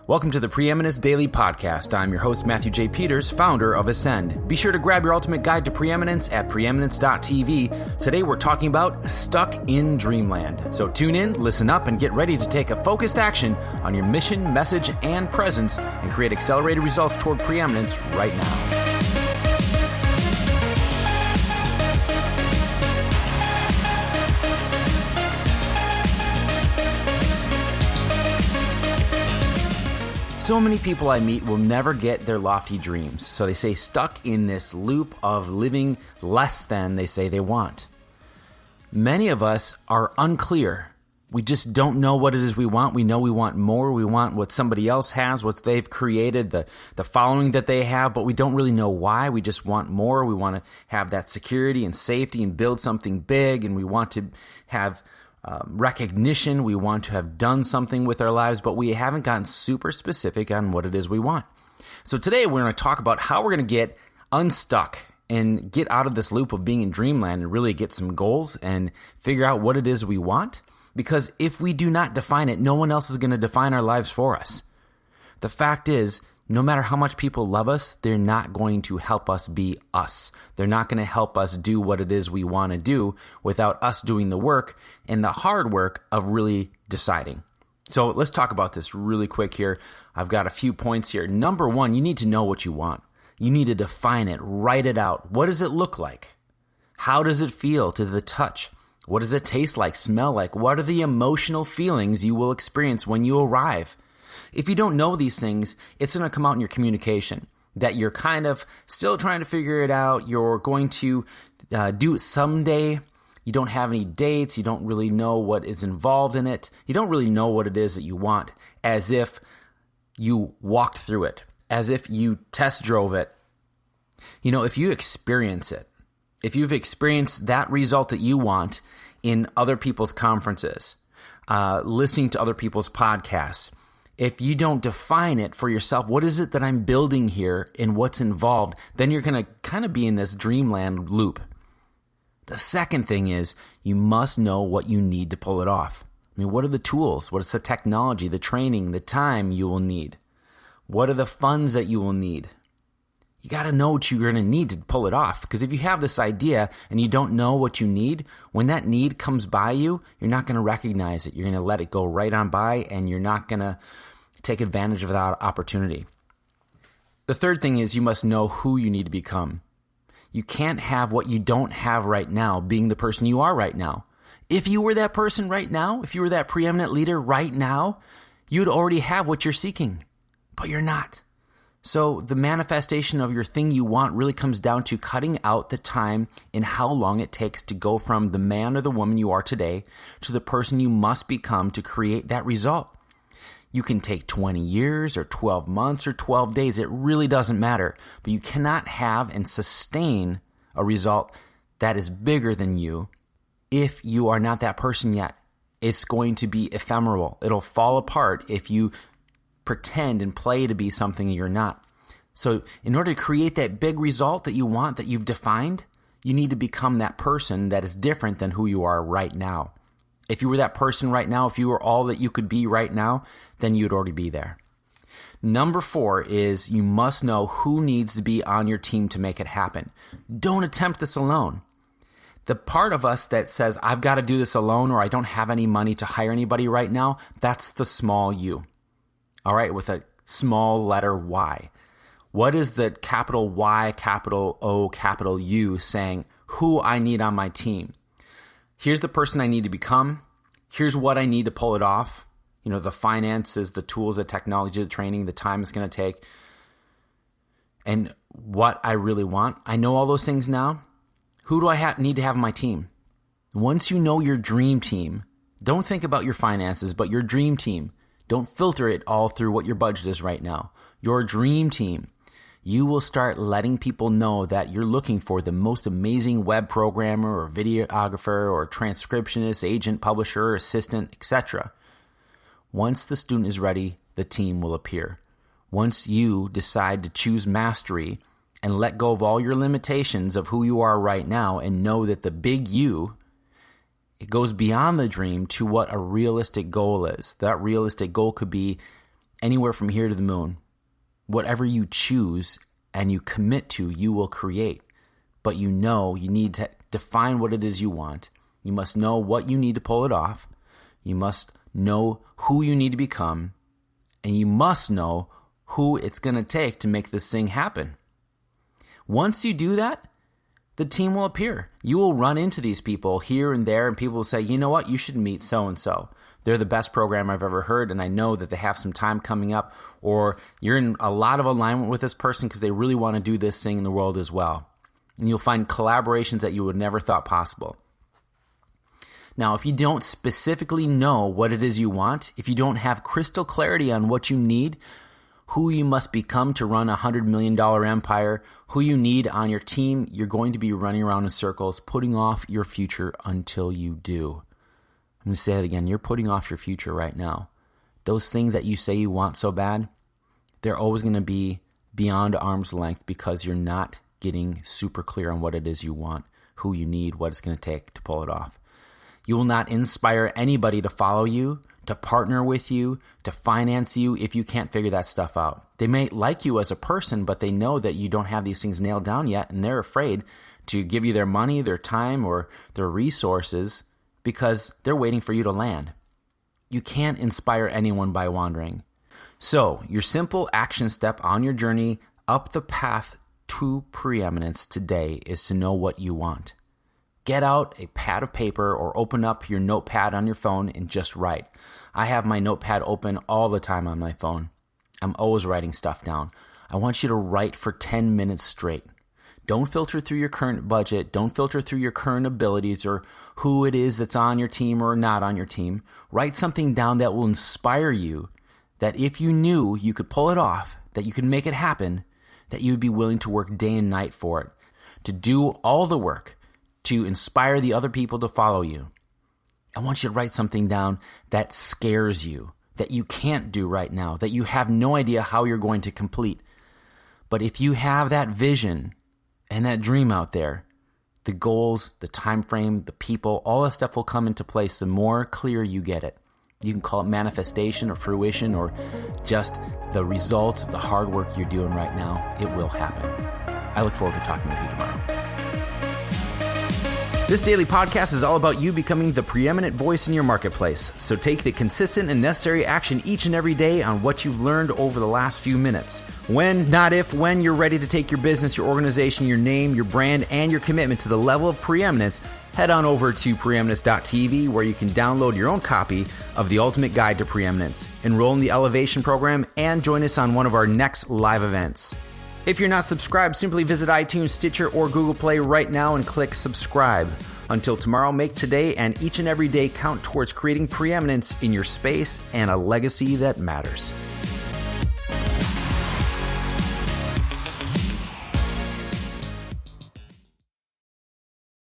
Welcome to the Preeminence Daily Podcast. I'm your host, Matthew J. Peters, founder of Ascend. Be sure to grab your ultimate guide to preeminence at preeminence.tv. Today we're talking about Stuck in Dreamland. So tune in, listen up, and get ready to take a focused action on your mission, message, and presence and create accelerated results toward preeminence right now. So many people I meet will never get their lofty dreams, so they stay stuck in this loop of living less than they say they want. Many of us are unclear. We just don't know what it is we want. We know we want more. We want what somebody else has, what they've created, the following that they have, but we don't really know why. We just want more. We want to have that security and safety and build something big, and we want to have recognition. We want to have done something with our lives, but we haven't gotten super specific on what it is we want. So today we're going to talk about how we're going to get unstuck and get out of this loop of being in Dreamland and really get some goals and figure out what it is we want. Because if we do not define it, no one else is going to define our lives for us. The fact is, no matter how much people love us, they're not going to help us be us. They're not going to help us do what it is we want to do without us doing the work and the hard work of really deciding. So let's talk about this really quick here. I've got a few points here. Number one, you need to know what you want. You need to define it, write it out. What does it look like? How does it feel to the touch? What does it taste like, smell like? What are the emotional feelings you will experience when you arrive? If you don't know these things, it's going to come out in your communication that you're kind of still trying to figure it out. You're going to do it someday. You don't have any dates. You don't really know what is involved in it. You don't really know what it is that you want, as if you walked through it, as if you test drove it. You know, if you experience it, if you've experienced that result that you want in other people's conferences, listening to other people's podcasts, if you don't define it for yourself, what is it that I'm building here and what's involved, then you're going to kind of be in this Dreamland loop. The second thing is you must know what you need to pull it off. I mean, what are the tools? What is the technology, the training, the time you will need? What are the funds that you will need? You got to know what you're going to need to pull it off. Because if you have this idea and you don't know what you need, when that need comes by you, you're not going to recognize it. You're going to let it go right on by, and you're not going to take advantage of that opportunity. The third thing is you must know who you need to become. You can't have what you don't have right now being the person you are right now. If you were that person right now, if you were that preeminent leader right now, you'd already have what you're seeking, but you're not. So the manifestation of your thing you want really comes down to cutting out the time and how long it takes to go from the man or the woman you are today to the person you must become to create that result. You can take 20 years or 12 months or 12 days. It really doesn't matter. But you cannot have and sustain a result that is bigger than you if you are not that person yet. It's going to be ephemeral. It'll fall apart if you pretend and play to be something you're not. So in order to create that big result that you want, that you've defined, you need to become that person that is different than who you are right now. If you were that person right now, if you were all that you could be right now, then you'd already be there. Number 4 is you must know who needs to be on your team to make it happen. Don't attempt this alone. The part of us that says, I've got to do this alone, or I don't have any money to hire anybody right now, that's the small you. All right, with a small letter Y. What is the capital Y, capital O, capital U saying who I need on my team? Here's the person I need to become. Here's what I need to pull it off. You know, the finances, the tools, the technology, the training, the time it's going to take, and what I really want. I know all those things now. Who do I need to have on my team? Once you know your dream team, don't think about your finances, but your dream team. Don't filter it all through what your budget is right now. Your dream team. You will start letting people know that you're looking for the most amazing web programmer or videographer or transcriptionist, agent, publisher, assistant, etc. Once the student is ready, the team will appear. Once you decide to choose mastery and let go of all your limitations of who you are right now and know that the big you, it goes beyond the dream to what a realistic goal is. That realistic goal could be anywhere from here to the moon. Whatever you choose and you commit to, you will create. But you need to define what it is you want. You must know what you need to pull it off. You must know who you need to become. And you must know who it's going to take to make this thing happen. Once you do that, the team will appear. You will run into these people here and there, and people will say, you know what, you should meet so-and-so. They're the best program I've ever heard, and I know that they have some time coming up, or you're in a lot of alignment with this person because they really want to do this thing in the world as well. And you'll find collaborations that you would never thought possible. Now, if you don't specifically know what it is you want, if you don't have crystal clarity on what you need, who you must become to run a $100 million empire, who you need on your team, you're going to be running around in circles, putting off your future until you do. I'm going to say that again. You're putting off your future right now. Those things that you say you want so bad, they're always going to be beyond arm's length because you're not getting super clear on what it is you want, who you need, what it's going to take to pull it off. You will not inspire anybody to follow you, to partner with you, to finance you if you can't figure that stuff out. They may like you as a person, but they know that you don't have these things nailed down yet, and they're afraid to give you their money, their time, or their resources because they're waiting for you to land. You can't inspire anyone by wandering. So, your simple action step on your journey up the path to preeminence today is to know what you want. Get out a pad of paper or open up your notepad on your phone and just write. I have my notepad open all the time on my phone. I'm always writing stuff down. I want you to write for 10 minutes straight. Don't filter through your current budget. Don't filter through your current abilities or who it is that's on your team or not on your team. Write something down that will inspire you, that if you knew you could pull it off, that you could make it happen, that you would be willing to work day and night for it, to do all the work, to inspire the other people to follow you. I want you to write something down that scares you, that you can't do right now, that you have no idea how you're going to complete. But if you have that vision and that dream out there, the goals, the time frame, the people, all that stuff will come into place the more clear you get it. You can call it manifestation or fruition or just the results of the hard work you're doing right now. It will happen. I look forward to talking with you tomorrow. This daily podcast is all about you becoming the preeminent voice in your marketplace. So take the consistent and necessary action each and every day on what you've learned over the last few minutes. When, not if, when you're ready to take your business, your organization, your name, your brand, and your commitment to the level of preeminence, head on over to preeminence.tv where you can download your own copy of the Ultimate Guide to Preeminence, enroll in the Elevation program, and join us on one of our next live events. If you're not subscribed, simply visit iTunes, Stitcher, or Google Play right now and click subscribe. Until tomorrow, make today and each and every day count towards creating preeminence in your space and a legacy that matters.